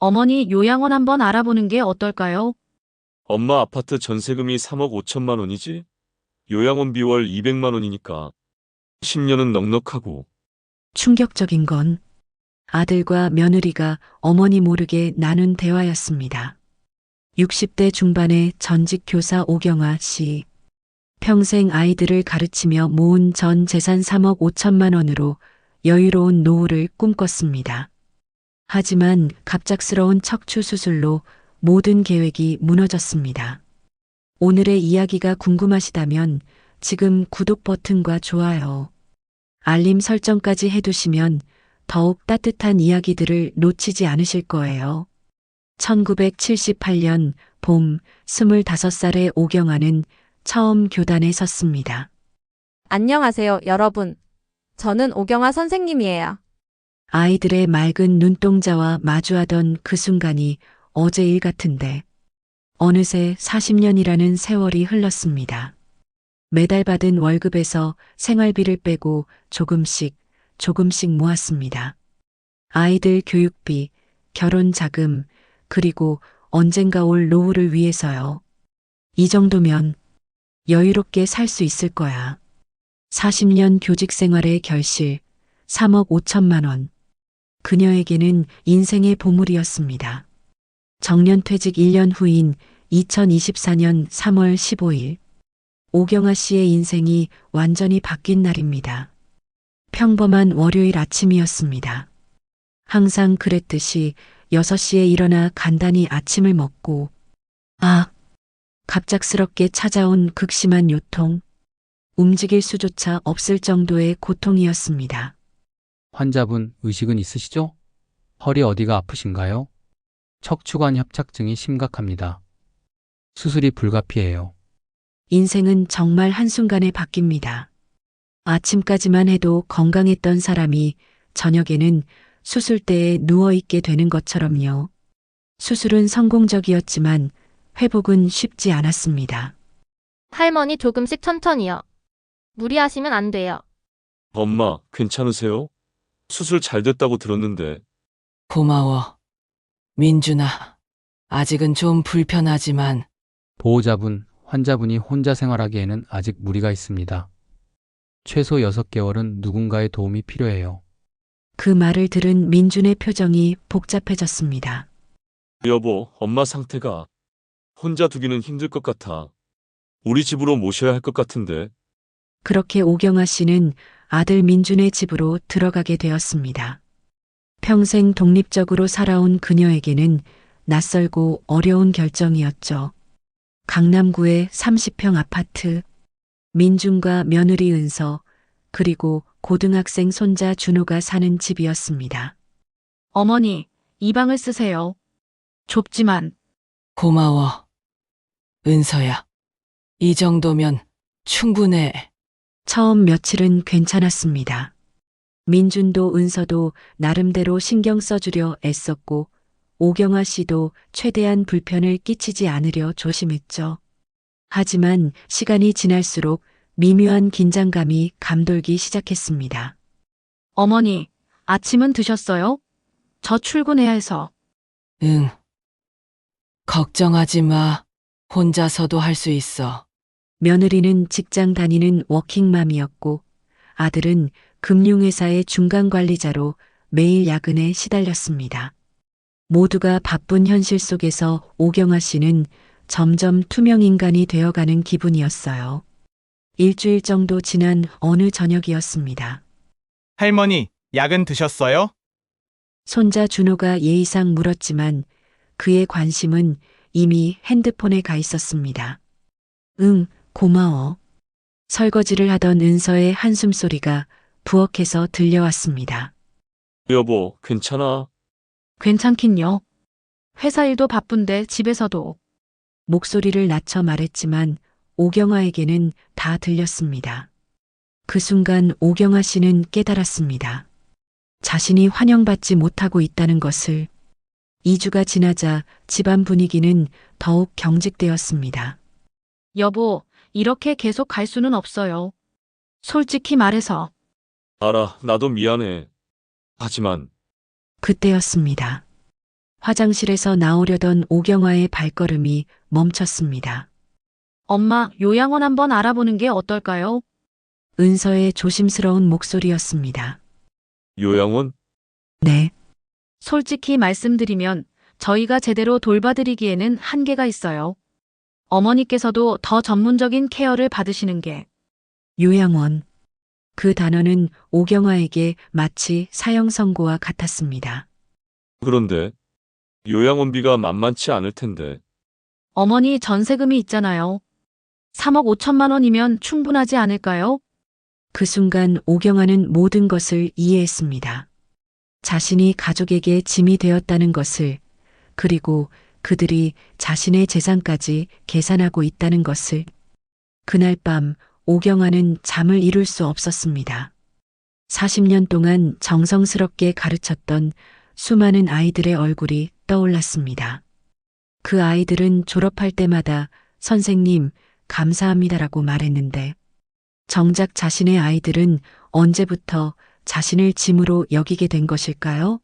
어머니 요양원 한번 알아보는 게 어떨까요? 엄마 아파트 전세금이 3억 5천만 원이지? 요양원비 월 200만 원이니까 10년은 넉넉하고. 충격적인 건 아들과 며느리가 어머니 모르게 나눈 대화였습니다. 60대 중반의 전직 교사 오경아 씨. 평생 아이들을 가르치며 모은 전 재산 3억 5천만 원으로 여유로운 노후를 꿈꿨습니다. 하지만 갑작스러운 척추 수술로 모든 계획이 무너졌습니다. 오늘의 이야기가 궁금하시다면 지금 구독 버튼과 좋아요, 알림 설정까지 해두시면 더욱 따뜻한 이야기들을 놓치지 않으실 거예요. 1978년 봄 25살의 오경아는 처음 교단에 섰습니다. 안녕하세요, 여러분. 저는 오경아 선생님이에요. 아이들의 맑은 눈동자와 마주하던 그 순간이 어제 일 같은데 어느새 40년이라는 세월이 흘렀습니다. 매달 받은 월급에서 생활비를 빼고 조금씩 모았습니다. 아이들 교육비, 결혼 자금, 그리고 언젠가 올 노후를 위해서요. 이 정도면 여유롭게 살 수 있을 거야. 40년 교직 생활의 결실, 3억 5천만 원. 그녀에게는 인생의 보물이었습니다. 정년퇴직 1년 후인 2024년 3월 15일, 오경아 씨의 인생이 완전히 바뀐 날입니다. 평범한 월요일 아침이었습니다. 항상 그랬듯이 6시에 일어나 간단히 아침을 먹고, 갑작스럽게 찾아온 극심한 요통, 움직일 수조차 없을 정도의 고통이었습니다. 환자분 의식은 있으시죠? 허리 어디가 아프신가요? 척추관 협착증이 심각합니다. 수술이 불가피해요. 인생은 정말 한순간에 바뀝니다. 아침까지만 해도 건강했던 사람이 저녁에는 수술대에 누워있게 되는 것처럼요. 수술은 성공적이었지만 회복은 쉽지 않았습니다. 할머니 조금씩 천천히요. 무리하시면 안 돼요. 엄마, 괜찮으세요? 수술 잘 됐다고 들었는데. 고마워. 민준아, 아직은 좀 불편하지만 보호자분, 환자분이 혼자 생활하기에는 아직 무리가 있습니다. 최소 6개월은 누군가의 도움이 필요해요. 그 말을 들은 민준의 표정이 복잡해졌습니다. 여보, 엄마 상태가 혼자 두기는 힘들 것 같아. 우리 집으로 모셔야 할 것 같은데. 그렇게 오경아 씨는 아들 민준의 집으로 들어가게 되었습니다. 평생 독립적으로 살아온 그녀에게는 낯설고 어려운 결정이었죠. 강남구의 30평 아파트, 민준과 며느리 은서, 그리고 고등학생 손자 준호가 사는 집이었습니다. 어머니, 이 방을 쓰세요. 좁지만 고마워. 은서야, 이 정도면 충분해. 처음 며칠은 괜찮았습니다. 민준도 은서도 나름대로 신경 써주려 애썼고 오경아 씨도 최대한 불편을 끼치지 않으려 조심했죠. 하지만 시간이 지날수록 미묘한 긴장감이 감돌기 시작했습니다. 어머니, 아침은 드셨어요? 저 출근해야 해서. 응. 걱정하지 마. 혼자서도 할 수 있어. 며느리는 직장 다니는 워킹맘이었고 아들은 금융회사의 중간관리자로 매일 야근에 시달렸습니다. 모두가 바쁜 현실 속에서 오경아 씨는 점점 투명인간이 되어가는 기분이었어요. 일주일 정도 지난 어느 저녁이었습니다. 할머니, 약은 드셨어요? 손자 준호가 예의상 물었지만 그의 관심은 이미 핸드폰에 가 있었습니다. 응, 고마워. 설거지를 하던 은서의 한숨소리가 부엌에서 들려왔습니다. 여보, 괜찮아? 괜찮긴요. 회사 일도 바쁜데 집에서도. 목소리를 낮춰 말했지만 오경아에게는 다 들렸습니다. 그 순간 오경아 씨는 깨달았습니다. 자신이 환영받지 못하고 있다는 것을. 2주가 지나자 집안 분위기는 더욱 경직되었습니다. 여보, 이렇게 계속 갈 수는 없어요. 솔직히 말해서. 알아, 나도 미안해. 하지만 그때였습니다. 화장실에서 나오려던 오경아의 발걸음이 멈췄습니다. 엄마, 요양원 한번 알아보는 게 어떨까요? 은서의 조심스러운 목소리였습니다. 요양원? 네, 솔직히 말씀드리면 저희가 제대로 돌봐드리기에는 한계가 있어요. 어머니께서도 더 전문적인 케어를 받으시는 게 요양원. 그 단어는 오경아에게 마치 사형 선고와 같았습니다. 그런데 요양원비가 만만치 않을 텐데. 어머니 전세금이 있잖아요. 3억 5천만 원이면 충분하지 않을까요? 그 순간 오경아는 모든 것을 이해했습니다. 자신이 가족에게 짐이 되었다는 것을, 그리고 그들이 자신의 재산까지 계산하고 있다는 것을. 그날 밤 오경아는 잠을 이룰 수 없었습니다. 40년 동안 정성스럽게 가르쳤던 수많은 아이들의 얼굴이 떠올랐습니다. 그 아이들은 졸업할 때마다 선생님, 감사합니다라고 말했는데, 정작 자신의 아이들은 언제부터 자신을 짐으로 여기게 된 것일까요?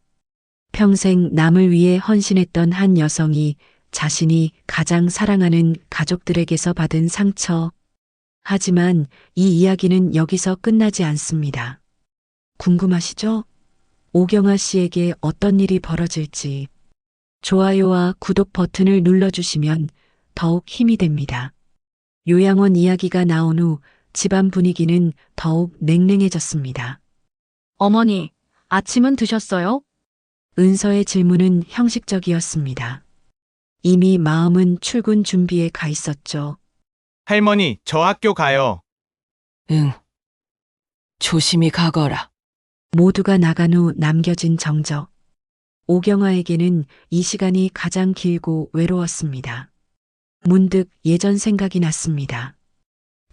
평생 남을 위해 헌신했던 한 여성이 자신이 가장 사랑하는 가족들에게서 받은 상처. 하지만 이 이야기는 여기서 끝나지 않습니다. 궁금하시죠? 오경아 씨에게 어떤 일이 벌어질지. 좋아요와 구독 버튼을 눌러주시면 더욱 힘이 됩니다. 요양원 이야기가 나온 후 집안 분위기는 더욱 냉랭해졌습니다. 어머니, 아침은 드셨어요? 은서의 질문은 형식적이었습니다. 이미 마음은 출근 준비에 가 있었죠. 할머니, 저 학교 가요. 응. 조심히 가거라. 모두가 나간 후 남겨진 정적. 오경아에게는 이 시간이 가장 길고 외로웠습니다. 문득 예전 생각이 났습니다.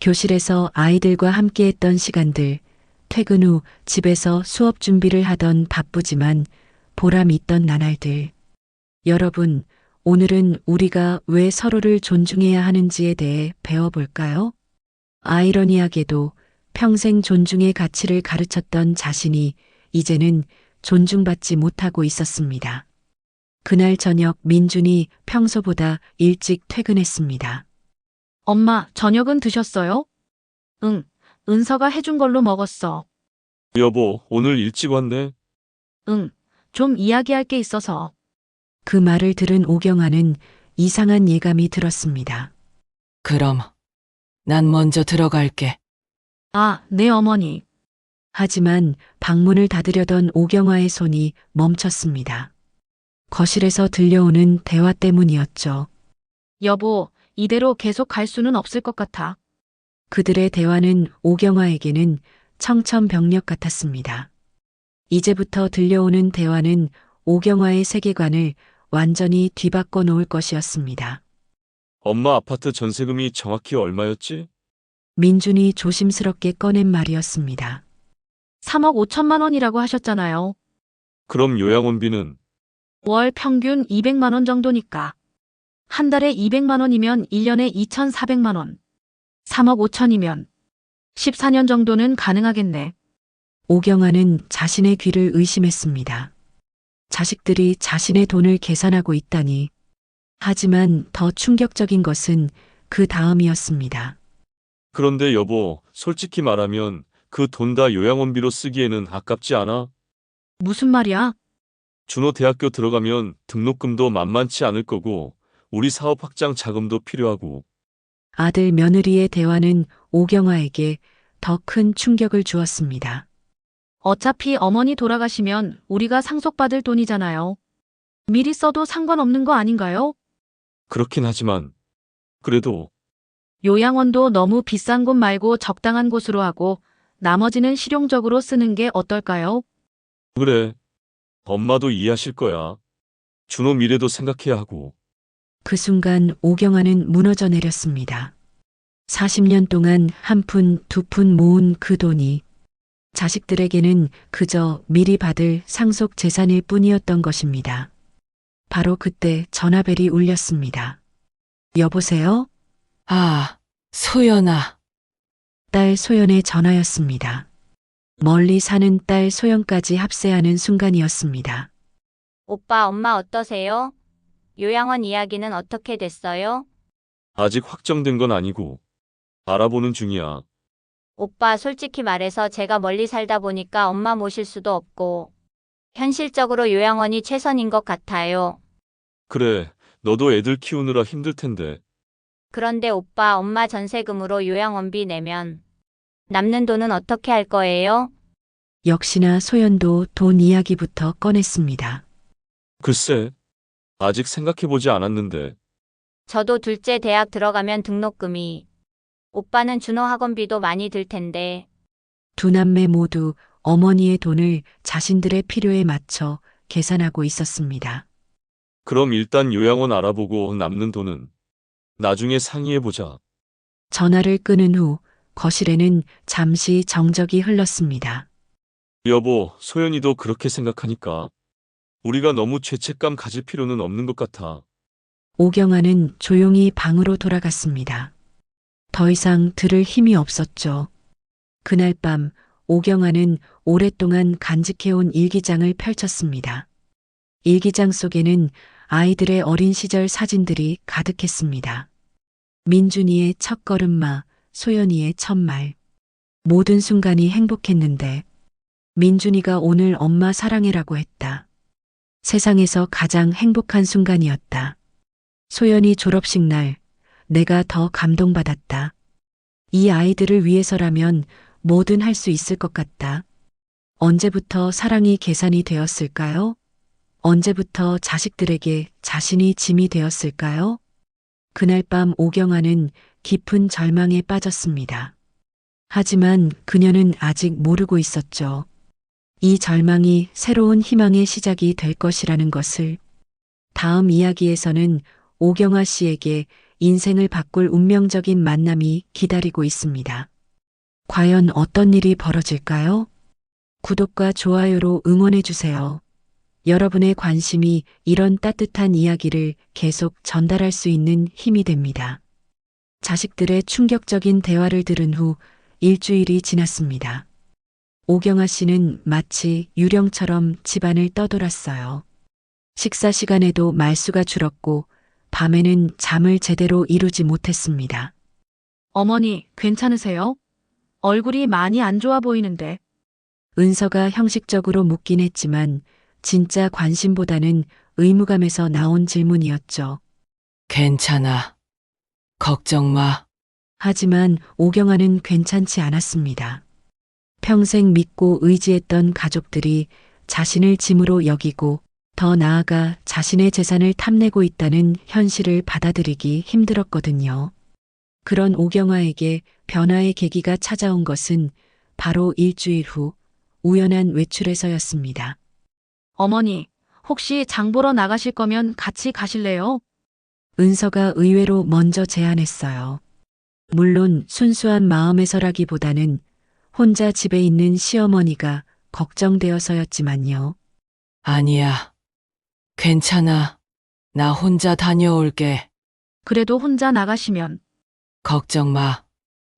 교실에서 아이들과 함께했던 시간들, 퇴근 후 집에서 수업 준비를 하던 바쁘지만 보람 있던 나날들. 여러분, 오늘은 우리가 왜 서로를 존중해야 하는지에 대해 배워볼까요? 아이러니하게도 평생 존중의 가치를 가르쳤던 자신이 이제는 존중받지 못하고 있었습니다. 그날 저녁 민준이 평소보다 일찍 퇴근했습니다. 엄마, 저녁은 드셨어요? 응, 은서가 해준 걸로 먹었어. 여보, 오늘 일찍 왔네. 응, 좀 이야기할 게 있어서. 그 말을 들은 오경아는 이상한 예감이 들었습니다. 그럼 난 먼저 들어갈게. 아, 네 어머니. 하지만 방문을 닫으려던 오경아의 손이 멈췄습니다. 거실에서 들려오는 대화 때문이었죠. 여보, 이대로 계속 갈 수는 없을 것 같아. 그들의 대화는 오경아에게는 청천벽력 같았습니다. 이제부터 들려오는 대화는 오경아의 세계관을 완전히 뒤바꿔 놓을 것이었습니다. 엄마 아파트 전세금이 정확히 얼마였지? 민준이 조심스럽게 꺼낸 말이었습니다. 3억 5천만 원이라고 하셨잖아요. 그럼 요양원비는? 월 평균 200만 원 정도니까. 한 달에 200만 원이면 1년에 2,400만 원. 3억 5천이면 14년 정도는 가능하겠네. 오경아는 자신의 귀를 의심했습니다. 자식들이 자신의 돈을 계산하고 있다니. 하지만 더 충격적인 것은 그 다음이었습니다. 그런데 여보, 솔직히 말하면 그 돈 다 요양원비로 쓰기에는 아깝지 않아? 무슨 말이야? 준호 대학교 들어가면 등록금도 만만치 않을 거고 우리 사업 확장 자금도 필요하고. 아들 며느리의 대화는 오경아에게 더 큰 충격을 주었습니다. 어차피 어머니 돌아가시면 우리가 상속받을 돈이잖아요. 미리 써도 상관없는 거 아닌가요? 그렇긴 하지만 그래도 요양원도 너무 비싼 곳 말고 적당한 곳으로 하고 나머지는 실용적으로 쓰는 게 어떨까요? 그래. 엄마도 이해하실 거야. 준호 미래도 생각해야 하고. 그 순간 오경아는 무너져 내렸습니다. 40년 동안 한 푼, 두 푼 모은 그 돈이 자식들에게는 그저 미리 받을 상속 재산일 뿐이었던 것입니다. 바로 그때 전화벨이 울렸습니다. 여보세요? 아, 소연아. 딸 소연의 전화였습니다. 멀리 사는 딸 소연까지 합세하는 순간이었습니다. 오빠, 엄마 어떠세요? 요양원 이야기는 어떻게 됐어요? 아직 확정된 건 아니고 알아보는 중이야. 오빠, 솔직히 말해서 제가 멀리 살다 보니까 엄마 모실 수도 없고, 현실적으로 요양원이 최선인 것 같아요. 그래, 너도 애들 키우느라 힘들 텐데. 그런데 오빠, 엄마 전세금으로 요양원비 내면 남는 돈은 어떻게 할 거예요? 역시나 소연도 돈 이야기부터 꺼냈습니다. 글쎄, 아직 생각해보지 않았는데. 저도 둘째 대학 들어가면 등록금이, 오빠는 준호 학원비도 많이 들 텐데. 두 남매 모두 어머니의 돈을 자신들의 필요에 맞춰 계산하고 있었습니다. 그럼 일단 요양원 알아보고 남는 돈은 나중에 상의해보자. 전화를 끊은 후 거실에는 잠시 정적이 흘렀습니다. 여보, 소연이도 그렇게 생각하니까 우리가 너무 죄책감 가질 필요는 없는 것 같아. 오경아는 조용히 방으로 돌아갔습니다. 더 이상 들을 힘이 없었죠. 그날 밤 오경아는 오랫동안 간직해온 일기장을 펼쳤습니다. 일기장 속에는 아이들의 어린 시절 사진들이 가득했습니다. 민준이의 첫 걸음마, 소연이의 첫말. 모든 순간이 행복했는데 민준이가 오늘 엄마 사랑해라고 했다. 세상에서 가장 행복한 순간이었다. 소연이 졸업식 날 내가 더 감동받았다. 이 아이들을 위해서라면 뭐든 할 수 있을 것 같다. 언제부터 사랑이 계산이 되었을까요? 언제부터 자식들에게 자신이 짐이 되었을까요? 그날 밤 오경아는 깊은 절망에 빠졌습니다. 하지만 그녀는 아직 모르고 있었죠. 이 절망이 새로운 희망의 시작이 될 것이라는 것을. 다음 이야기에서는 오경아 씨에게 인생을 바꿀 운명적인 만남이 기다리고 있습니다. 과연 어떤 일이 벌어질까요? 구독과 좋아요로 응원해주세요. 여러분의 관심이 이런 따뜻한 이야기를 계속 전달할 수 있는 힘이 됩니다. 자식들의 충격적인 대화를 들은 후 일주일이 지났습니다. 오경아 씨는 마치 유령처럼 집안을 떠돌았어요. 식사 시간에도 말수가 줄었고 밤에는 잠을 제대로 이루지 못했습니다. 어머니, 괜찮으세요? 얼굴이 많이 안 좋아 보이는데. 은서가 형식적으로 묻긴 했지만 진짜 관심보다는 의무감에서 나온 질문이었죠. 괜찮아. 걱정 마. 하지만 오경아는 괜찮지 않았습니다. 평생 믿고 의지했던 가족들이 자신을 짐으로 여기고 더 나아가 자신의 재산을 탐내고 있다는 현실을 받아들이기 힘들었거든요. 그런 오경아에게 변화의 계기가 찾아온 것은 바로 일주일 후 우연한 외출에서였습니다. 어머니, 혹시 장 보러 나가실 거면 같이 가실래요? 은서가 의외로 먼저 제안했어요. 물론 순수한 마음에서라기보다는 혼자 집에 있는 시어머니가 걱정되어서였지만요. 아니야. 괜찮아. 나 혼자 다녀올게. 그래도 혼자 나가시면. 걱정 마.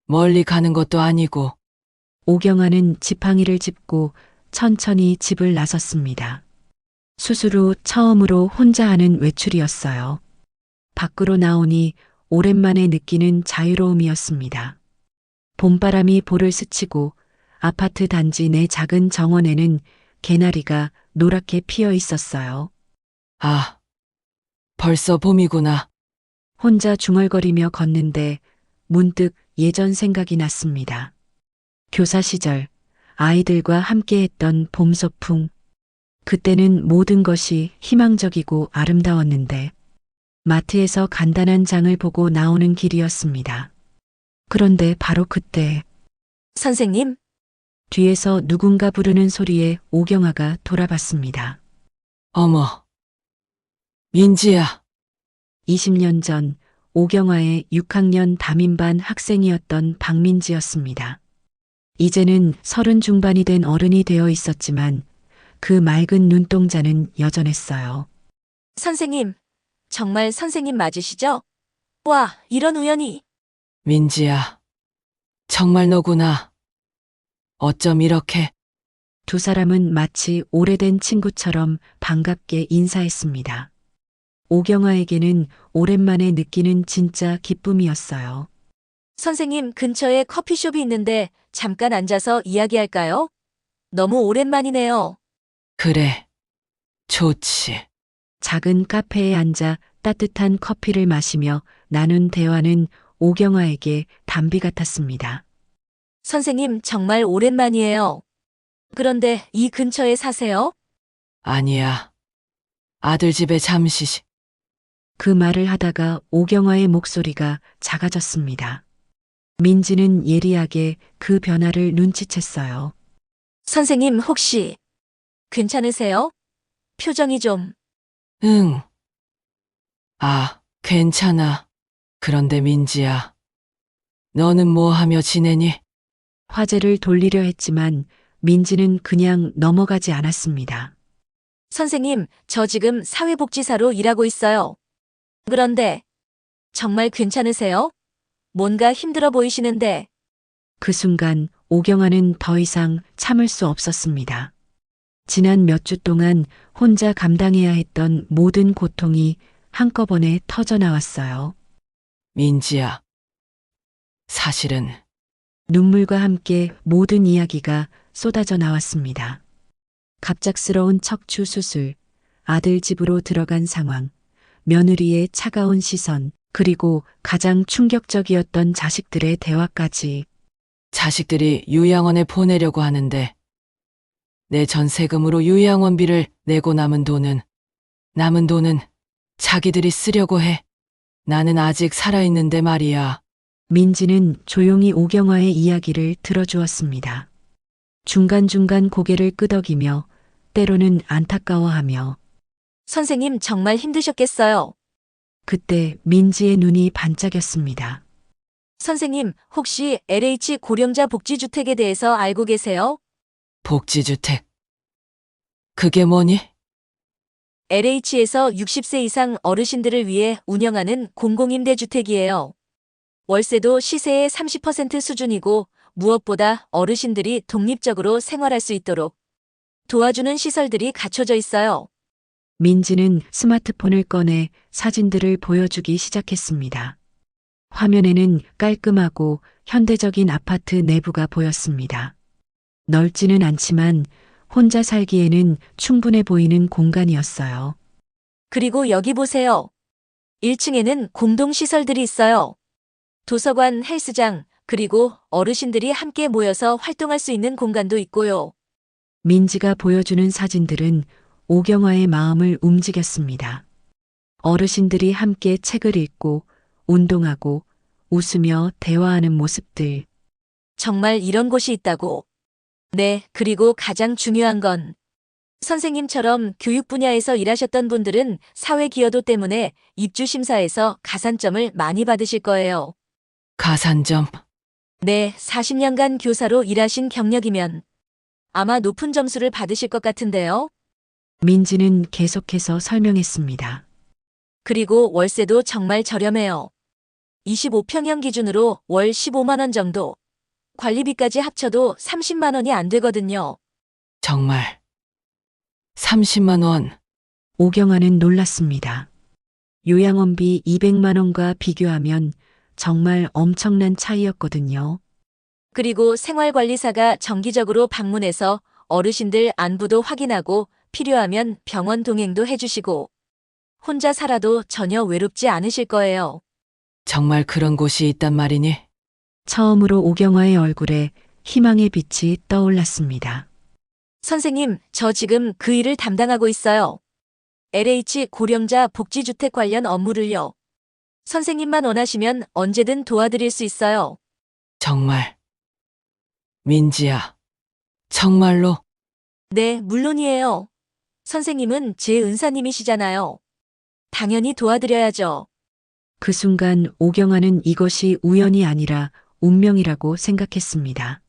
멀리 가는 것도 아니고. 오경아는 지팡이를 짚고 천천히 집을 나섰습니다. 수술 후 처음으로 혼자 하는 외출이었어요. 밖으로 나오니 오랜만에 느끼는 자유로움이었습니다. 봄바람이 볼을 스치고 아파트 단지 내 작은 정원에는 개나리가 노랗게 피어 있었어요. 아, 벌써 봄이구나. 혼자 중얼거리며 걷는데 문득 예전 생각이 났습니다. 교사 시절 아이들과 함께했던 봄 소풍. 그때는 모든 것이 희망적이고 아름다웠는데 마트에서 간단한 장을 보고 나오는 길이었습니다. 그런데 바로 그때 선생님, 뒤에서 누군가 부르는 소리에 오경아가 돌아봤습니다. 어머. 민지야. 20년 전 오경아의 6학년 담임반 학생이었던 박민지였습니다. 이제는 30 중반이 된 어른이 되어 있었지만 그 맑은 눈동자는 여전했어요. 선생님, 정말 선생님 맞으시죠? 와, 이런 우연이. 민지야. 정말 너구나. 어쩜 이렇게. 두 사람은 마치 오래된 친구처럼 반갑게 인사했습니다. 오경아에게는 오랜만에 느끼는 진짜 기쁨이었어요. 선생님, 근처에 커피숍이 있는데 잠깐 앉아서 이야기할까요? 너무 오랜만이네요. 그래. 좋지. 작은 카페에 앉아 따뜻한 커피를 마시며 나눈 대화는 오경아에게 담비 같았습니다. 선생님, 정말 오랜만이에요. 그런데 이 근처에 사세요? 아니야. 아들 집에 잠시 그 말을 하다가 오경아의 목소리가 작아졌습니다. 민지는 예리하게 그 변화를 눈치챘어요. 선생님, 혹시 괜찮으세요? 표정이 좀. 응. 아, 괜찮아. 그런데 민지야. 너는 뭐 하며 지내니? 화제를 돌리려 했지만 민지는 그냥 넘어가지 않았습니다. 선생님, 저 지금 사회복지사로 일하고 있어요. 그런데 정말 괜찮으세요? 뭔가 힘들어 보이시는데. 그 순간 오경아는 더 이상 참을 수 없었습니다. 지난 몇 주 동안 혼자 감당해야 했던 모든 고통이 한꺼번에 터져 나왔어요. 민지야. 사실은 눈물과 함께 모든 이야기가 쏟아져 나왔습니다. 갑작스러운 척추 수술, 아들 집으로 들어간 상황, 며느리의 차가운 시선, 그리고 가장 충격적이었던 자식들의 대화까지. 자식들이 요양원에 보내려고 하는데 내 전세금으로 요양원비를 내고 남은 돈은 자기들이 쓰려고 해. 나는 아직 살아있는데 말이야. 민지는 조용히 오경아의 이야기를 들어주었습니다. 중간중간 고개를 끄덕이며 때로는 안타까워하며 선생님, 정말 힘드셨겠어요. 그때 민지의 눈이 반짝였습니다. 선생님, 혹시 LH 고령자 복지주택에 대해서 알고 계세요? 복지주택. 그게 뭐니? LH에서 60세 이상 어르신들을 위해 운영하는 공공임대주택이에요. 월세도 시세의 30% 수준이고 무엇보다 어르신들이 독립적으로 생활할 수 있도록 도와주는 시설들이 갖춰져 있어요. 민지는 스마트폰을 꺼내 사진들을 보여주기 시작했습니다. 화면에는 깔끔하고 현대적인 아파트 내부가 보였습니다. 넓지는 않지만 혼자 살기에는 충분해 보이는 공간이었어요. 그리고 여기 보세요. 1층에는 공동시설들이 있어요. 도서관, 헬스장, 그리고 어르신들이 함께 모여서 활동할 수 있는 공간도 있고요. 민지가 보여주는 사진들은 오경아의 마음을 움직였습니다. 어르신들이 함께 책을 읽고 운동하고 웃으며 대화하는 모습들. 정말 이런 곳이 있다고. 네, 그리고 가장 중요한 건 선생님처럼 교육 분야에서 일하셨던 분들은 사회 기여도 때문에 입주 심사에서 가산점을 많이 받으실 거예요. 가산점. 네, 40년간 교사로 일하신 경력이면 아마 높은 점수를 받으실 것 같은데요. 민지는 계속해서 설명했습니다. 그리고 월세도 정말 저렴해요. 25평형 기준으로 월 15만 원 정도. 관리비까지 합쳐도 30만 원이 안 되거든요. 정말. 30만 원. 오경아는 놀랐습니다. 요양원비 200만 원과 비교하면 정말 엄청난 차이였거든요. 그리고 생활관리사가 정기적으로 방문해서 어르신들 안부도 확인하고 필요하면 병원 동행도 해주시고 혼자 살아도 전혀 외롭지 않으실 거예요. 정말 그런 곳이 있단 말이니? 처음으로 오경아의 얼굴에 희망의 빛이 떠올랐습니다. 선생님, 저 지금 그 일을 담당하고 있어요. LH 고령자 복지주택 관련 업무를요. 선생님만 원하시면 언제든 도와드릴 수 있어요. 정말. 민지야. 정말로? 네, 물론이에요. 선생님은 제 은사님이시잖아요. 당연히 도와드려야죠. 그 순간 오경아는 이것이 우연이 아니라 운명이라고 생각했습니다.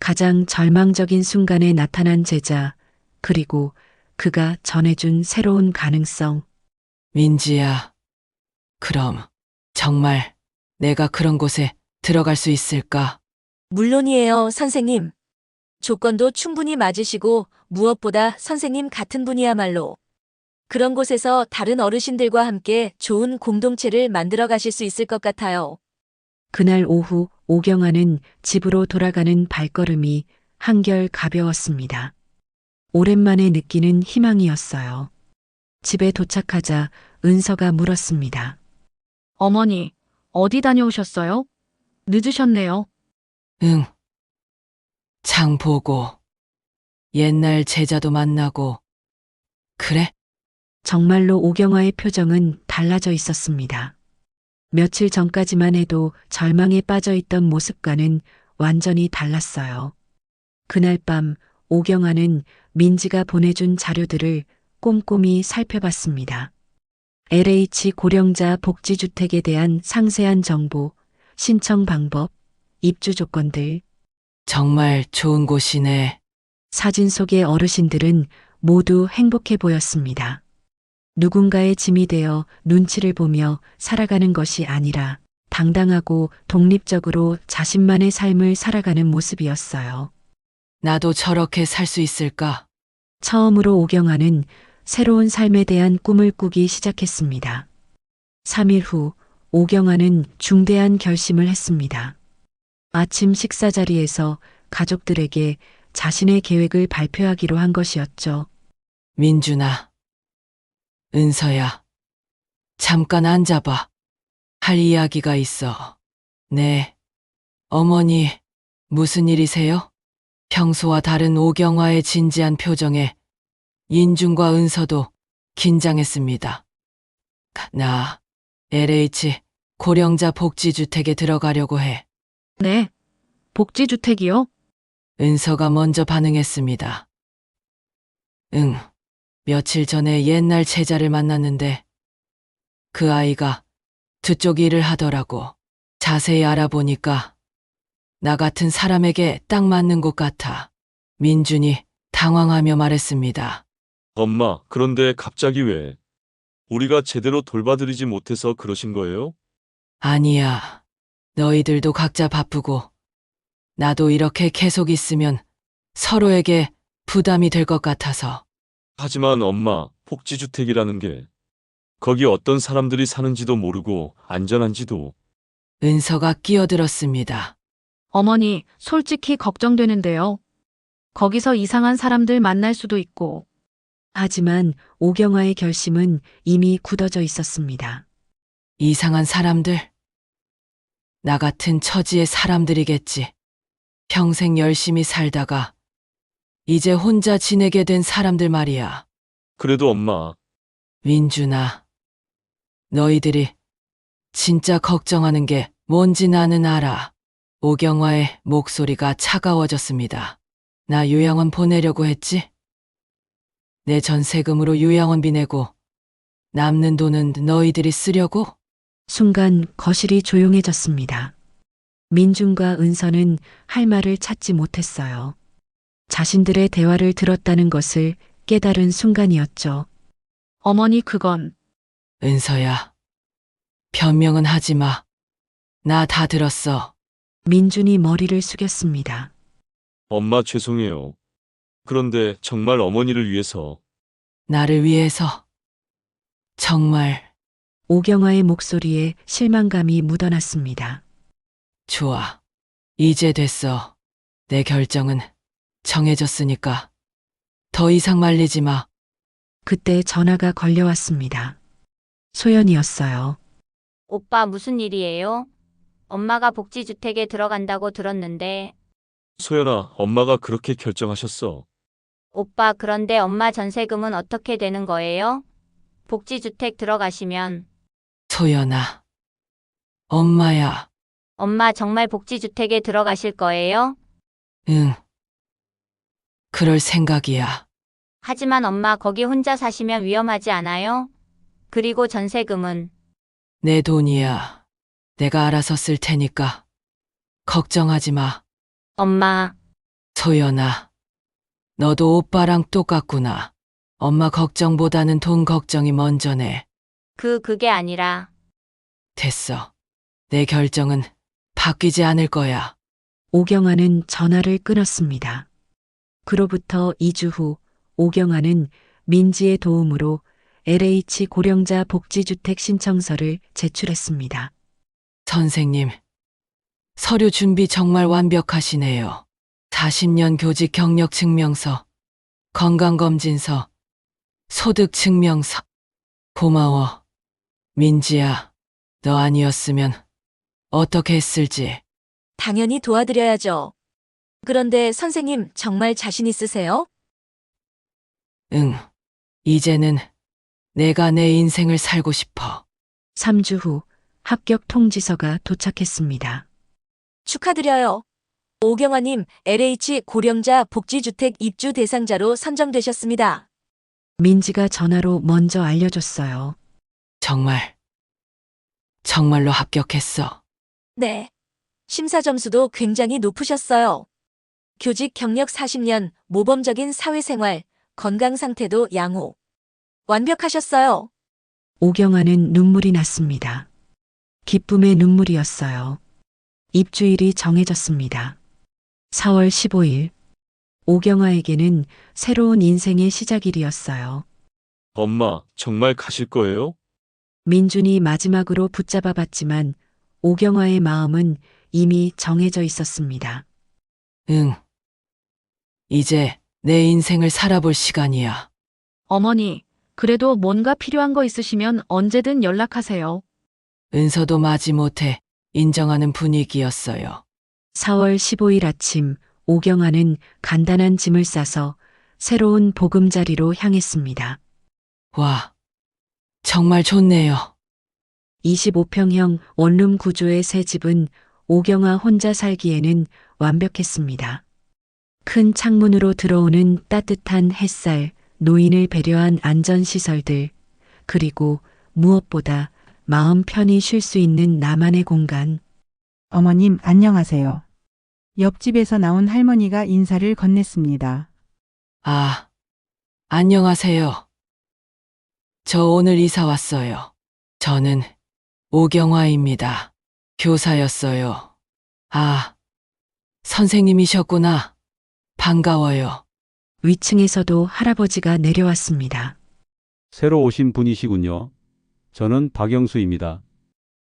가장 절망적인 순간에 나타난 제자, 그리고 그가 전해준 새로운 가능성. 민지야. 그럼 정말 내가 그런 곳에 들어갈 수 있을까? 물론이에요, 선생님. 조건도 충분히 맞으시고 무엇보다 선생님 같은 분이야말로 그런 곳에서 다른 어르신들과 함께 좋은 공동체를 만들어 가실 수 있을 것 같아요. 그날 오후 오경아는 집으로 돌아가는 발걸음이 한결 가벼웠습니다. 오랜만에 느끼는 희망이었어요. 집에 도착하자 은서가 물었습니다. 어머니, 어디 다녀오셨어요? 늦으셨네요. 응. 장 보고, 옛날 제자도 만나고, 그래? 정말로 오경아의 표정은 달라져 있었습니다. 며칠 전까지만 해도 절망에 빠져 있던 모습과는 완전히 달랐어요. 그날 밤 오경아는 민지가 보내준 자료들을 꼼꼼히 살펴봤습니다. LH 고령자 복지주택에 대한 상세한 정보, 신청 방법, 입주 조건들, 정말 좋은 곳이네. 사진 속의 어르신들은 모두 행복해 보였습니다. 누군가의 짐이 되어 눈치를 보며 살아가는 것이 아니라 당당하고 독립적으로 자신만의 삶을 살아가는 모습이었어요. 나도 저렇게 살 수 있을까? 처음으로 오경아는 새로운 삶에 대한 꿈을 꾸기 시작했습니다. 3일 후 오경아는 중대한 결심을 했습니다. 아침 식사 자리에서 가족들에게 자신의 계획을 발표하기로 한 것이었죠. 민준아, 은서야, 잠깐 앉아봐. 할 이야기가 있어. 네. 어머니, 무슨 일이세요? 평소와 다른 오경화의 진지한 표정에 인준과 은서도 긴장했습니다. 나 LH 고령자 복지주택에 들어가려고 해. 네. 복지주택이요? 은서가 먼저 반응했습니다. 응. 며칠 전에 옛날 제자를 만났는데 그 아이가 그쪽 일을 하더라고. 자세히 알아보니까 나 같은 사람에게 딱 맞는 것 같아. 민준이 당황하며 말했습니다. 엄마, 그런데 갑자기 왜? 우리가 제대로 돌봐드리지 못해서 그러신 거예요? 아니야. 너희들도 각자 바쁘고 나도 이렇게 계속 있으면 서로에게 부담이 될 것 같아서. 하지만 엄마, 복지주택이라는 게 거기 어떤 사람들이 사는지도 모르고 안전한지도. 은서가 끼어들었습니다. 어머니, 솔직히 걱정되는데요. 거기서 이상한 사람들 만날 수도 있고. 하지만 오경아의 결심은 이미 굳어져 있었습니다. 이상한 사람들? 나 같은 처지의 사람들이겠지. 평생 열심히 살다가 이제 혼자 지내게 된 사람들 말이야. 그래도 엄마, 민준아, 너희들이 진짜 걱정하는 게 뭔지 나는 알아. 오경화의 목소리가 차가워졌습니다. 나 요양원 보내려고 했지? 내 전세금으로 요양원비 내고 남는 돈은 너희들이 쓰려고? 순간 거실이 조용해졌습니다. 민준과 은서는 할 말을 찾지 못했어요. 자신들의 대화를 들었다는 것을 깨달은 순간이었죠. 어머니, 그건 은서야, 변명은 하지 마. 나 다 들었어. 민준이 머리를 숙였습니다. 엄마 죄송해요. 그런데 정말 어머니를 위해서. 나를 위해서. 정말 오경아의 목소리에 실망감이 묻어났습니다. 좋아. 이제 됐어. 내 결정은 정해졌으니까. 더 이상 말리지 마. 그때 전화가 걸려왔습니다. 소연이었어요. 오빠 무슨 일이에요? 엄마가 복지주택에 들어간다고 들었는데. 소연아, 엄마가 그렇게 결정하셨어. 오빠, 그런데 엄마 전세금은 어떻게 되는 거예요? 복지주택 들어가시면. 소연아. 엄마야. 엄마 정말 복지주택에 들어가실 거예요? 응. 그럴 생각이야. 하지만 엄마 거기 혼자 사시면 위험하지 않아요? 그리고 전세금은. 내 돈이야. 내가 알아서 쓸 테니까. 걱정하지 마. 엄마, 소연아. 너도 오빠랑 똑같구나. 엄마 걱정보다는 돈 걱정이 먼저네. 그게 아니라. 됐어. 내 결정은 바뀌지 않을 거야. 오경아는 전화를 끊었습니다. 그로부터 2주 후 오경아는 민지의 도움으로 LH 고령자 복지주택 신청서를 제출했습니다. 선생님, 서류 준비 정말 완벽하시네요. 40년 교직 경력 증명서, 건강검진서, 소득 증명서. 고마워. 민지야, 너 아니었으면 어떻게 했을지. 당연히 도와드려야죠. 그런데 선생님 정말 자신 있으세요? 응. 이제는 내가 내 인생을 살고 싶어. 3주 후 합격 통지서가 도착했습니다. 축하드려요. 오경아님, LH 고령자 복지주택 입주 대상자로 선정되셨습니다. 민지가 전화로 먼저 알려줬어요. 정말로 합격했어. 네. 심사 점수도 굉장히 높으셨어요. 교직 경력 40년, 모범적인 사회생활, 건강 상태도 양호. 완벽하셨어요. 오경아는 눈물이 났습니다. 기쁨의 눈물이었어요. 입주일이 정해졌습니다. 4월 15일. 오경아에게는 새로운 인생의 시작일이었어요. 엄마, 정말 가실 거예요? 민준이 마지막으로 붙잡아 봤지만 오경아의 마음은 이미 정해져 있었습니다. 응. 이제 내 인생을 살아볼 시간이야. 어머니, 그래도 뭔가 필요한 거 있으시면 언제든 연락하세요. 은서도 마지못해 인정하는 분위기였어요. 4월 15일 아침 오경아는 간단한 짐을 싸서 새로운 보금자리로 향했습니다. 와, 정말 좋네요. 25평형 원룸 구조의 새 집은 오경아 혼자 살기에는 완벽했습니다. 큰 창문으로 들어오는 따뜻한 햇살, 노인을 배려한 안전시설들, 그리고 무엇보다 마음 편히 쉴 수 있는 나만의 공간. 어머님, 안녕하세요. 옆집에서 나온 할머니가 인사를 건넸습니다. 아, 안녕하세요. 저 오늘 이사 왔어요. 저는 오경화입니다. 교사였어요. 아, 선생님이셨구나. 반가워요. 위층에서도 할아버지가 내려왔습니다. 새로 오신 분이시군요. 저는 박영수입니다.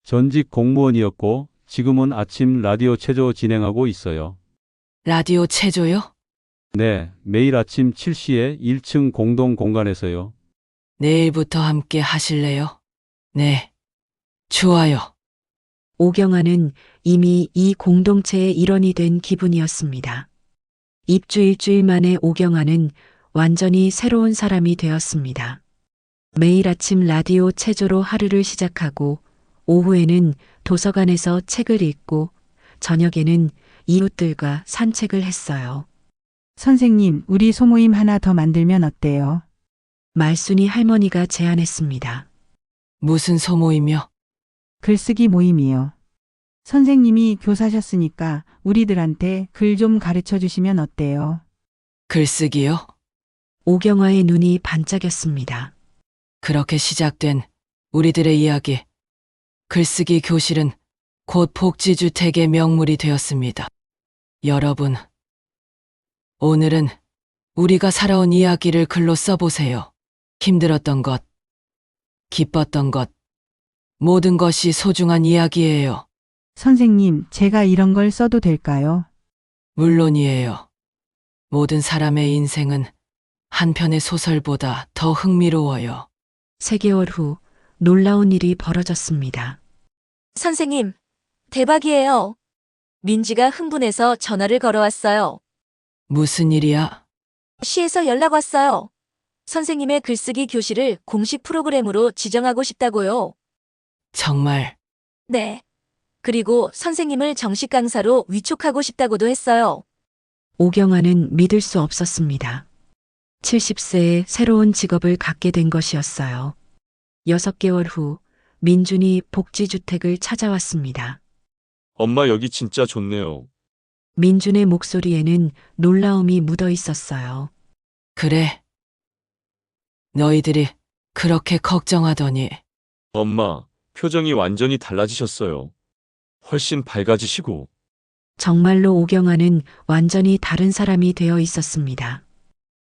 전직 공무원이었고 지금은 아침 라디오 체조 진행하고 있어요. 라디오 체조요? 네, 매일 아침 7시에 1층 공동 공간에서요. 내일부터 함께 하실래요? 네, 좋아요. 오경아는 이미 이 공동체의 일원이 된 기분이었습니다. 입주 일주일 만에 오경아는 완전히 새로운 사람이 되었습니다. 매일 아침 라디오 체조로 하루를 시작하고 오후에는 도서관에서 책을 읽고 저녁에는 이웃들과 산책을 했어요. 선생님, 우리 소모임 하나 더 만들면 어때요? 말순이 할머니가 제안했습니다. 무슨 소모임이요? 글쓰기 모임이요. 선생님이 교사셨으니까 우리들한테 글 좀 가르쳐 주시면 어때요? 글쓰기요? 오경아의 눈이 반짝였습니다. 그렇게 시작된 우리들의 이야기. 글쓰기 교실은 곧 복지주택의 명물이 되었습니다. 여러분, 오늘은 우리가 살아온 이야기를 글로 써보세요. 힘들었던 것, 기뻤던 것, 모든 것이 소중한 이야기예요. 선생님, 제가 이런 걸 써도 될까요? 물론이에요. 모든 사람의 인생은 한 편의 소설보다 더 흥미로워요. 3개월 후 놀라운 일이 벌어졌습니다. 선생님, 대박이에요. 민지가 흥분해서 전화를 걸어왔어요. 무슨 일이야? 시에서 연락 왔어요. 선생님의 글쓰기 교실을 공식 프로그램으로 지정하고 싶다고요. 정말 네. 그리고 선생님을 정식 강사로 위촉하고 싶다고도 했어요. 오경아는 믿을 수 없었습니다. 70세에 새로운 직업을 갖게 된 것이었어요. 6개월 후 민준이 복지주택을 찾아왔습니다. 엄마 여기 진짜 좋네요. 민준의 목소리에는 놀라움이 묻어 있었어요. 그래. 너희들이 그렇게 걱정하더니 엄마, 표정이 완전히 달라지셨어요. 훨씬 밝아지시고. 정말로 오경아는 완전히 다른 사람이 되어 있었습니다.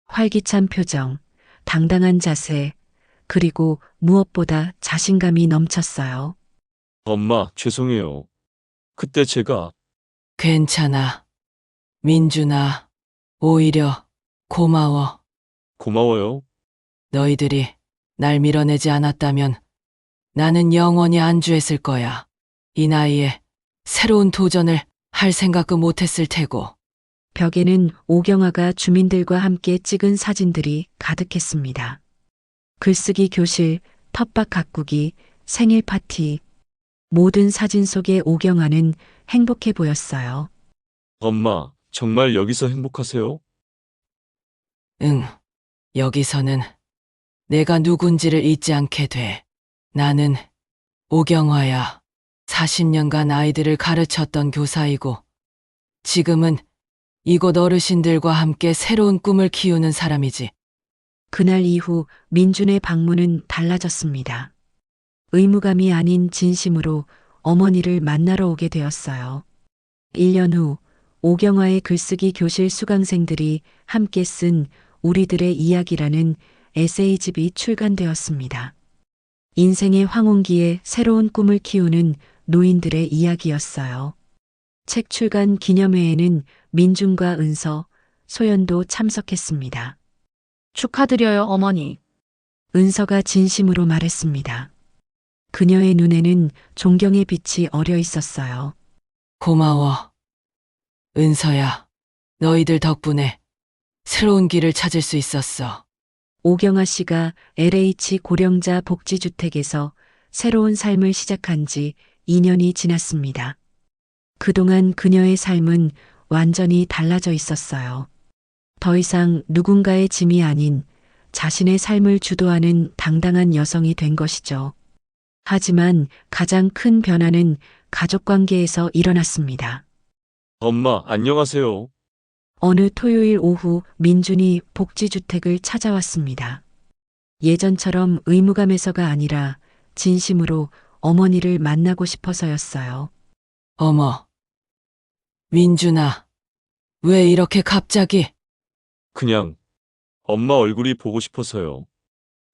활기찬 표정, 당당한 자세, 그리고 무엇보다 자신감이 넘쳤어요. 엄마, 죄송해요. 그때 제가 괜찮아. 민준아, 오히려 고마워. 고마워요. 너희들이 날 밀어내지 않았다면 나는 영원히 안주했을 거야. 이 나이에 새로운 도전을 할 생각도 못했을 테고. 벽에는 오경아가 주민들과 함께 찍은 사진들이 가득했습니다. 글쓰기 교실, 텃밭 가꾸기, 생일 파티. 모든 사진 속에 오경아는 행복해 보였어요. 엄마, 정말 여기서 행복하세요? 응. 여기서는 내가 누군지를 잊지 않게 돼. 나는 오경화야. 40년간 아이들을 가르쳤던 교사이고, 지금은 이곳 어르신들과 함께 새로운 꿈을 키우는 사람이지. 그날 이후 민준의 방문은 달라졌습니다. 의무감이 아닌 진심으로 어머니를 만나러 오게 되었어요. 1년 후 오경아의 글쓰기 교실 수강생들이 함께 쓴 우리들의 이야기라는 에세이집이 출간되었습니다. 인생의 황혼기에 새로운 꿈을 키우는 노인들의 이야기였어요. 책 출간 기념회에는 민준과 은서, 소연도 참석했습니다. 축하드려요, 어머니. 은서가 진심으로 말했습니다. 그녀의 눈에는 존경의 빛이 어려 있었어요. 고마워. 은서야, 너희들 덕분에 새로운 길을 찾을 수 있었어. 오경아 씨가 LH 고령자 복지주택에서 새로운 삶을 시작한 지 2년이 지났습니다. 그동안 그녀의 삶은 완전히 달라져 있었어요. 더 이상 누군가의 짐이 아닌 자신의 삶을 주도하는 당당한 여성이 된 것이죠. 하지만 가장 큰 변화는 가족 관계에서 일어났습니다. 엄마, 안녕하세요. 어느 토요일 오후 민준이 복지주택을 찾아왔습니다. 예전처럼 의무감에서가 아니라 진심으로 어머니를 만나고 싶어서였어요. 어머. 민준아, 왜 이렇게 갑자기? 그냥 엄마 얼굴이 보고 싶어서요.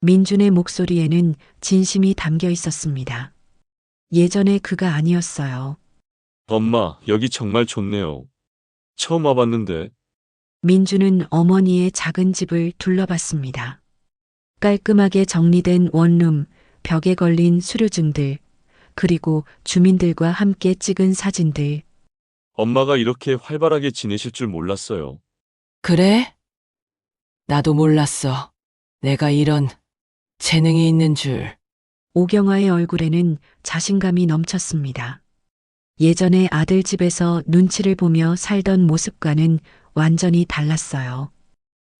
민준의 목소리에는 진심이 담겨 있었습니다. 예전의 그가 아니었어요. 엄마, 여기 정말 좋네요. 처음 와봤는데. 민준은 어머니의 작은 집을 둘러봤습니다. 깔끔하게 정리된 원룸, 벽에 걸린 수료증들, 그리고 주민들과 함께 찍은 사진들. 엄마가 이렇게 활발하게 지내실 줄 몰랐어요. 그래? 나도 몰랐어. 내가 이런 재능이 있는 줄. 오경아의 얼굴에는 자신감이 넘쳤습니다. 예전에 아들 집에서 눈치를 보며 살던 모습과는 완전히 달랐어요.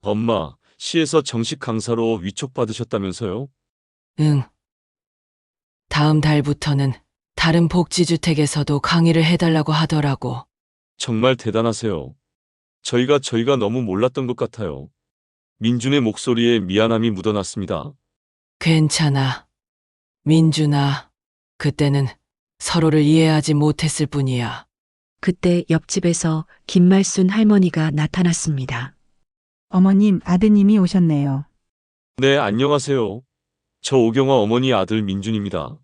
엄마, 시에서 정식 강사로 위촉받으셨다면서요? 응. 다음 달부터는 다른 복지주택에서도 강의를 해달라고 하더라고. 정말 대단하세요. 저희가 너무 몰랐던 것 같아요. 민준의 목소리에 미안함이 묻어났습니다. 괜찮아. 민준아, 그때는 서로를 이해하지 못했을 뿐이야. 그때 옆집에서 김말순 할머니가 나타났습니다. 어머님, 아드님이 오셨네요. 네, 안녕하세요. 저 오경아 어머니 아들 민준입니다.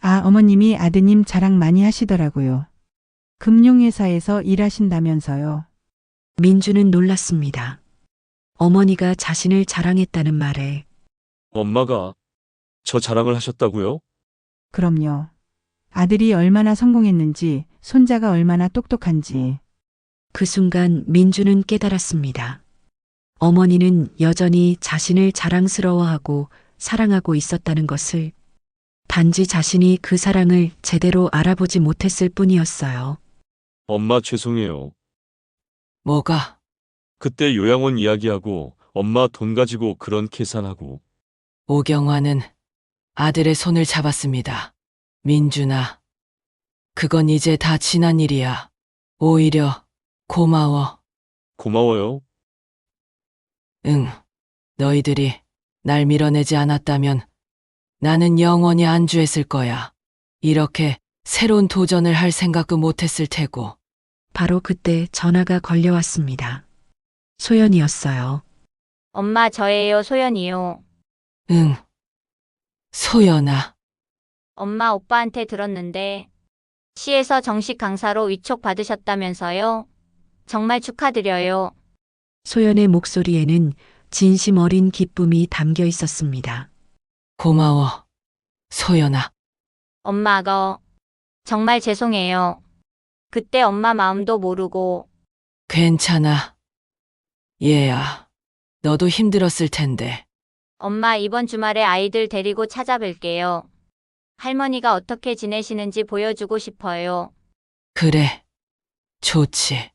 아, 어머님이 아드님 자랑 많이 하시더라고요. 금융회사에서 일하신다면서요. 민준은 놀랐습니다. 어머니가 자신을 자랑했다는 말에 엄마가 저 자랑을 하셨다고요? 그럼요. 아들이 얼마나 성공했는지, 손자가 얼마나 똑똑한지. 그 순간 민준은 깨달았습니다. 어머니는 여전히 자신을 자랑스러워하고 사랑하고 있었다는 것을, 단지 자신이 그 사랑을 제대로 알아보지 못했을 뿐이었어요. 엄마 죄송해요. 뭐가? 그때 요양원 이야기하고 엄마 돈 가지고 그런 계산하고. 오경화는 아들의 손을 잡았습니다. 민준아, 그건 이제 다 지난 일이야. 오히려 고마워. 고마워요. 응. 너희들이 날 밀어내지 않았다면 나는 영원히 안주했을 거야. 이렇게 새로운 도전을 할 생각도 못했을 테고. 바로 그때 전화가 걸려왔습니다. 소연이었어요. 엄마, 저예요, 소연이요. 응. 소연아. 엄마, 오빠한테 들었는데 시에서 정식 강사로 위촉 받으셨다면서요? 정말 축하드려요. 소연의 목소리에는 진심 어린 기쁨이 담겨 있었습니다. 고마워. 소연아. 엄마, 정말 죄송해요. 그때 엄마 마음도 모르고. 괜찮아. 얘야. 너도 힘들었을 텐데. 엄마, 이번 주말에 아이들 데리고 찾아뵐게요. 할머니가 어떻게 지내시는지 보여주고 싶어요. 그래. 좋지.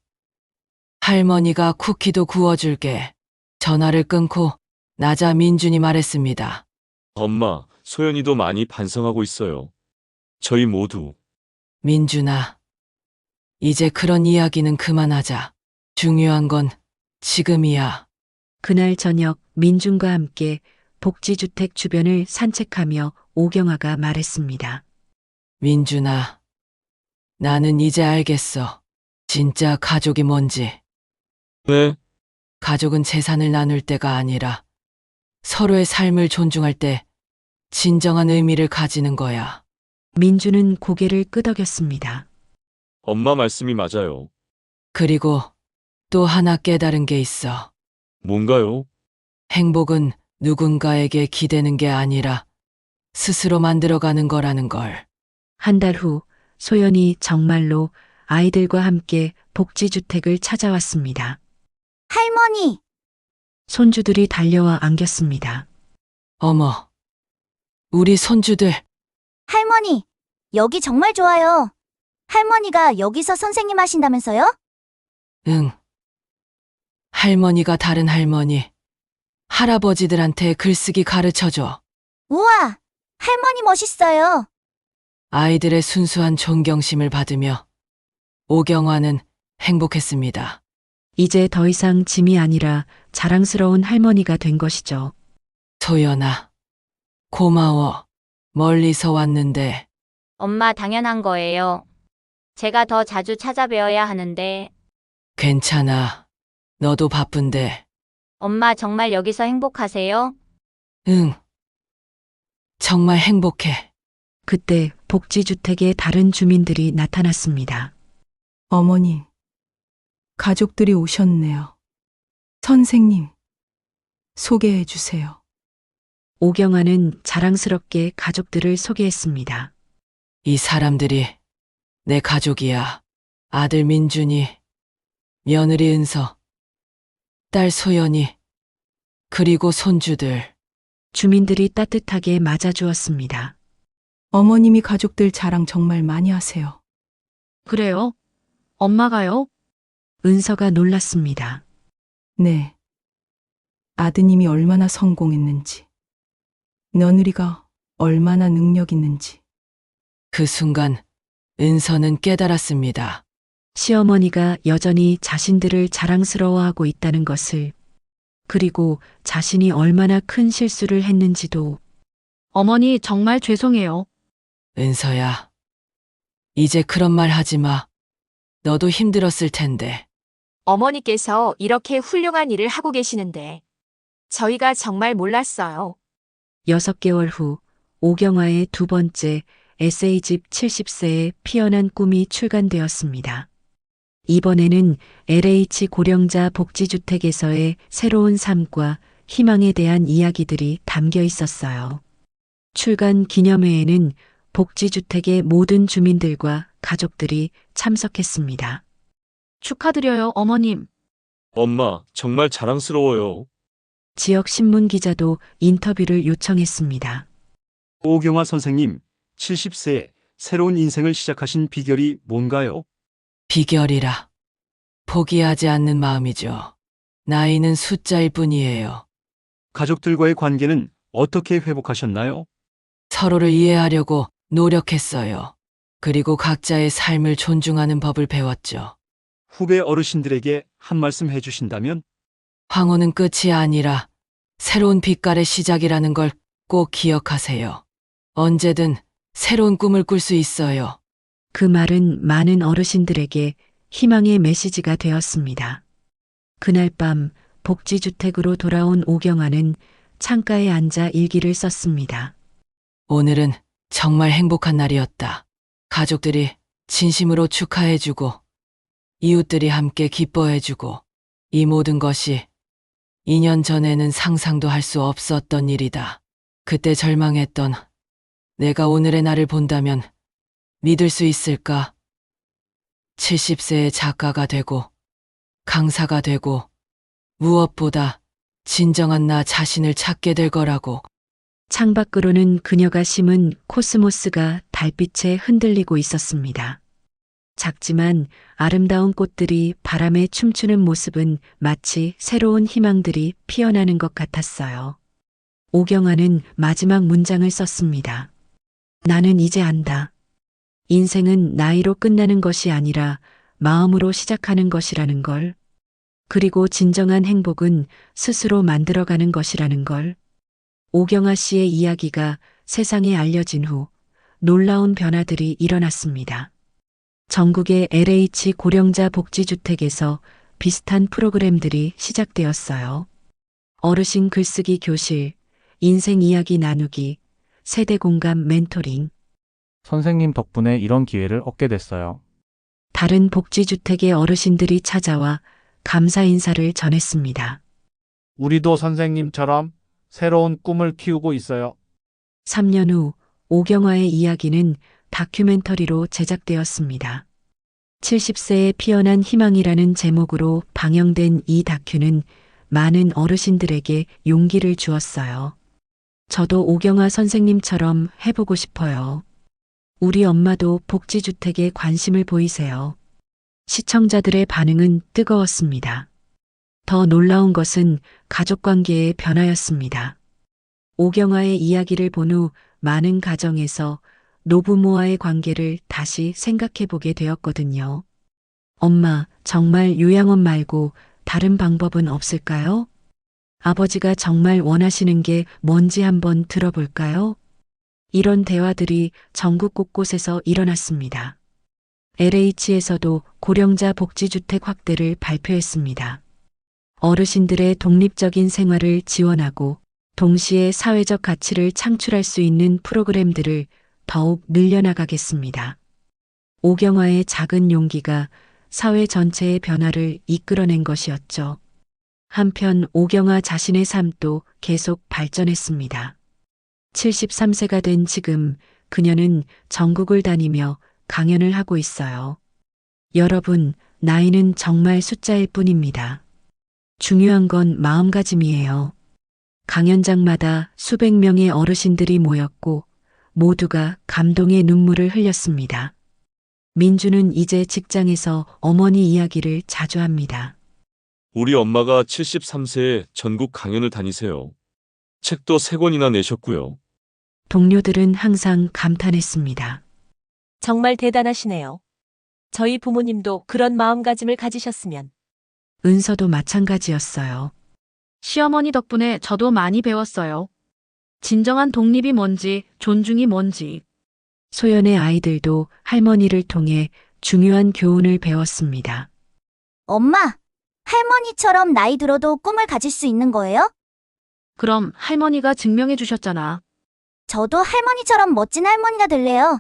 할머니가 쿠키도 구워줄게. 전화를 끊고 나자 민준이 말했습니다. 엄마, 소연이도 많이 반성하고 있어요. 저희 모두. 민준아. 이제 그런 이야기는 그만하자. 중요한 건 지금이야. 그날 저녁 민준과 함께 복지주택 주변을 산책하며 오경아가 말했습니다. 민준아. 나는 이제 알겠어. 진짜 가족이 뭔지. 네, 가족은 재산을 나눌 때가 아니라 서로의 삶을 존중할 때 진정한 의미를 가지는 거야. 민준은 고개를 끄덕였습니다. 엄마 말씀이 맞아요. 그리고 또 하나 깨달은 게 있어. 뭔가요? 행복은 누군가에게 기대는 게 아니라 스스로 만들어가는 거라는 걸. 한 달 후 소연이 정말로 아이들과 함께 복지주택을 찾아왔습니다. 할머니, 손주들이 달려와 안겼습니다. 어머, 우리 손주들. 할머니, 여기 정말 좋아요. 할머니가 여기서 선생님 하신다면서요? 응. 할머니가 다른 할머니, 할아버지들한테 글쓰기 가르쳐줘. 우와, 할머니 멋있어요. 아이들의 순수한 존경심을 받으며 오경화는 행복했습니다. 이제 더 이상 짐이 아니라 자랑스러운 할머니가 된 것이죠. 소연아, 고마워. 멀리서 왔는데. 엄마, 당연한 거예요. 제가 더 자주 찾아뵈어야 하는데. 괜찮아. 너도 바쁜데. 엄마, 정말 여기서 행복하세요? 응. 정말 행복해. 그때 복지주택에 다른 주민들이 나타났습니다. 어머님, 가족들이 오셨네요. 선생님, 소개해 주세요. 오경아는 자랑스럽게 가족들을 소개했습니다. 이 사람들이 내 가족이야. 아들 민준이, 며느리 은서, 딸 소연이, 그리고 손주들. 주민들이 따뜻하게 맞아주었습니다. 어머님이 가족들 자랑 정말 많이 하세요. 그래요? 엄마가요? 은서가 놀랐습니다. 네. 아드님이 얼마나 성공했는지, 며느리가 얼마나 능력 있는지. 그 순간 은서는 깨달았습니다. 시어머니가 여전히 자신들을 자랑스러워하고 있다는 것을, 그리고 자신이 얼마나 큰 실수를 했는지도. 어머니, 정말 죄송해요. 은서야, 이제 그런 말 하지 마. 너도 힘들었을 텐데. 어머니께서 이렇게 훌륭한 일을 하고 계시는데 저희가 정말 몰랐어요. 6개월 후 오경아의 두 번째 에세이집 70세의 피어난 꿈이 출간되었습니다. 이번에는 LH 고령자 복지주택에서의 새로운 삶과 희망에 대한 이야기들이 담겨 있었어요. 출간 기념회에는 복지주택의 모든 주민들과 가족들이 참석했습니다. 축하드려요, 어머님. 엄마, 정말 자랑스러워요. 지역 신문 기자도 인터뷰를 요청했습니다. 오경화 선생님, 70세에 새로운 인생을 시작하신 비결이 뭔가요? 비결이라. 포기하지 않는 마음이죠. 나이는 숫자일 뿐이에요. 가족들과의 관계는 어떻게 회복하셨나요? 서로를 이해하려고 노력했어요. 그리고 각자의 삶을 존중하는 법을 배웠죠. 후배 어르신들에게 한 말씀 해주신다면? 황혼은 끝이 아니라 새로운 빛깔의 시작이라는 걸 꼭 기억하세요. 언제든 새로운 꿈을 꿀 수 있어요. 그 말은 많은 어르신들에게 희망의 메시지가 되었습니다. 그날 밤 복지주택으로 돌아온 오경아는 창가에 앉아 일기를 썼습니다. 오늘은 정말 행복한 날이었다. 가족들이 진심으로 축하해주고, 이웃들이 함께 기뻐해주고, 이 모든 것이 2년 전에는 상상도 할 수 없었던 일이다. 그때 절망했던 내가 오늘의 나를 본다면 믿을 수 있을까? 70세의 작가가 되고, 강사가 되고, 무엇보다 진정한 나 자신을 찾게 될 거라고. 창밖으로는 그녀가 심은 코스모스가 달빛에 흔들리고 있었습니다. 작지만 아름다운 꽃들이 바람에 춤추는 모습은 마치 새로운 희망들이 피어나는 것 같았어요. 오경아는 마지막 문장을 썼습니다. 나는 이제 안다. 인생은 나이로 끝나는 것이 아니라 마음으로 시작하는 것이라는 걸. 그리고 진정한 행복은 스스로 만들어가는 것이라는 걸. 오경아 씨의 이야기가 세상에 알려진 후 놀라운 변화들이 일어났습니다. 전국의 LH 고령자 복지주택에서 비슷한 프로그램들이 시작되었어요. 어르신 글쓰기 교실, 인생 이야기 나누기, 세대 공감 멘토링. 선생님 덕분에 이런 기회를 얻게 됐어요. 다른 복지주택의 어르신들이 찾아와 감사 인사를 전했습니다. 우리도 선생님처럼 새로운 꿈을 키우고 있어요. 3년 후 오경아의 이야기는 다큐멘터리로 제작되었습니다. 70세에 피어난 희망이라는 제목으로 방영된 이 다큐는 많은 어르신들에게 용기를 주었어요. 저도 오경아 선생님처럼 해보고 싶어요. 우리 엄마도 복지주택에 관심을 보이세요. 시청자들의 반응은 뜨거웠습니다. 더 놀라운 것은 가족관계의 변화였습니다. 오경아의 이야기를 본 후 많은 가정에서 노부모와의 관계를 다시 생각해보게 되었거든요. 엄마, 정말 요양원 말고 다른 방법은 없을까요? 아버지가 정말 원하시는 게 뭔지 한번 들어볼까요? 이런 대화들이 전국 곳곳에서 일어났습니다. LH에서도 고령자 복지주택 확대를 발표했습니다. 어르신들의 독립적인 생활을 지원하고 동시에 사회적 가치를 창출할 수 있는 프로그램들을 더욱 늘려나가겠습니다. 오경아의 작은 용기가 사회 전체의 변화를 이끌어낸 것이었죠. 한편 오경아 자신의 삶도 계속 발전했습니다. 73세가 된 지금 그녀는 전국을 다니며 강연을 하고 있어요. 여러분, 나이는 정말 숫자일 뿐입니다. 중요한 건 마음가짐이에요. 강연장마다 수백 명의 어르신들이 모였고 모두가 감동의 눈물을 흘렸습니다. 민주는 이제 직장에서 어머니 이야기를 자주 합니다. 우리 엄마가 73세에 전국 강연을 다니세요. 책도 3권이나 내셨고요. 동료들은 항상 감탄했습니다. 정말 대단하시네요. 저희 부모님도 그런 마음가짐을 가지셨으면. 은서도 마찬가지였어요. 시어머니 덕분에 저도 많이 배웠어요. 진정한 독립이 뭔지, 존중이 뭔지. 소연의 아이들도 할머니를 통해 중요한 교훈을 배웠습니다. 엄마, 할머니처럼 나이 들어도 꿈을 가질 수 있는 거예요? 그럼 할머니가 증명해 주셨잖아. 저도 할머니처럼 멋진 할머니가 될래요.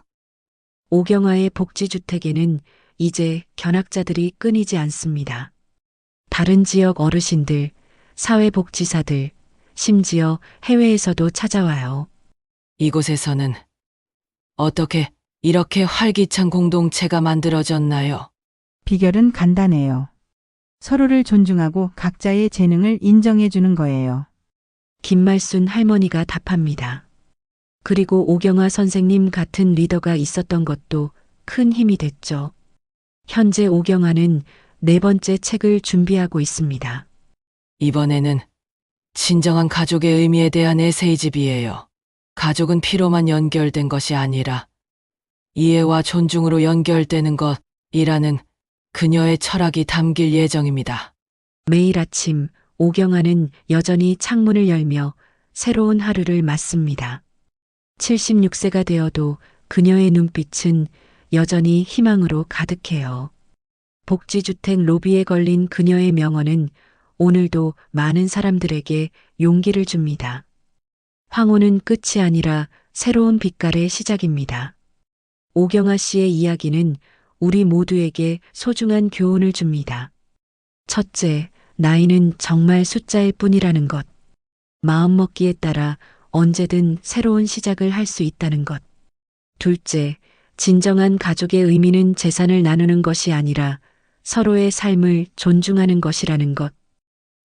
오경아의 복지주택에는 이제 견학자들이 끊이지 않습니다. 다른 지역 어르신들, 사회복지사들, 심지어 해외에서도 찾아와요. 이곳에서는 어떻게 이렇게 활기찬 공동체가 만들어졌나요? 비결은 간단해요. 서로를 존중하고 각자의 재능을 인정해 주는 거예요. 김말순 할머니가 답합니다. 그리고 오경아 선생님 같은 리더가 있었던 것도 큰 힘이 됐죠. 현재 오경아는 4번째 책을 준비하고 있습니다. 이번에는 진정한 가족의 의미에 대한 에세이집이에요. 가족은 피로만 연결된 것이 아니라 이해와 존중으로 연결되는 것이라는 그녀의 철학이 담길 예정입니다. 매일 아침 오경아는 여전히 창문을 열며 새로운 하루를 맞습니다. 76세가 되어도 그녀의 눈빛은 여전히 희망으로 가득해요. 복지주택 로비에 걸린 그녀의 명언은 오늘도 많은 사람들에게 용기를 줍니다. 황혼은 끝이 아니라 새로운 빛깔의 시작입니다. 오경아 씨의 이야기는 우리 모두에게 소중한 교훈을 줍니다. 첫째, 나이는 정말 숫자일 뿐이라는 것. 마음먹기에 따라 언제든 새로운 시작을 할 수 있다는 것. 둘째, 진정한 가족의 의미는 재산을 나누는 것이 아니라 서로의 삶을 존중하는 것이라는 것.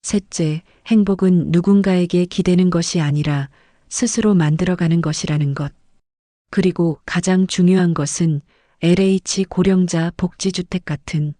셋째, 행복은 누군가에게 기대는 것이 아니라 스스로 만들어가는 것이라는 것. 그리고 가장 중요한 것은 LH 고령자 복지주택 같은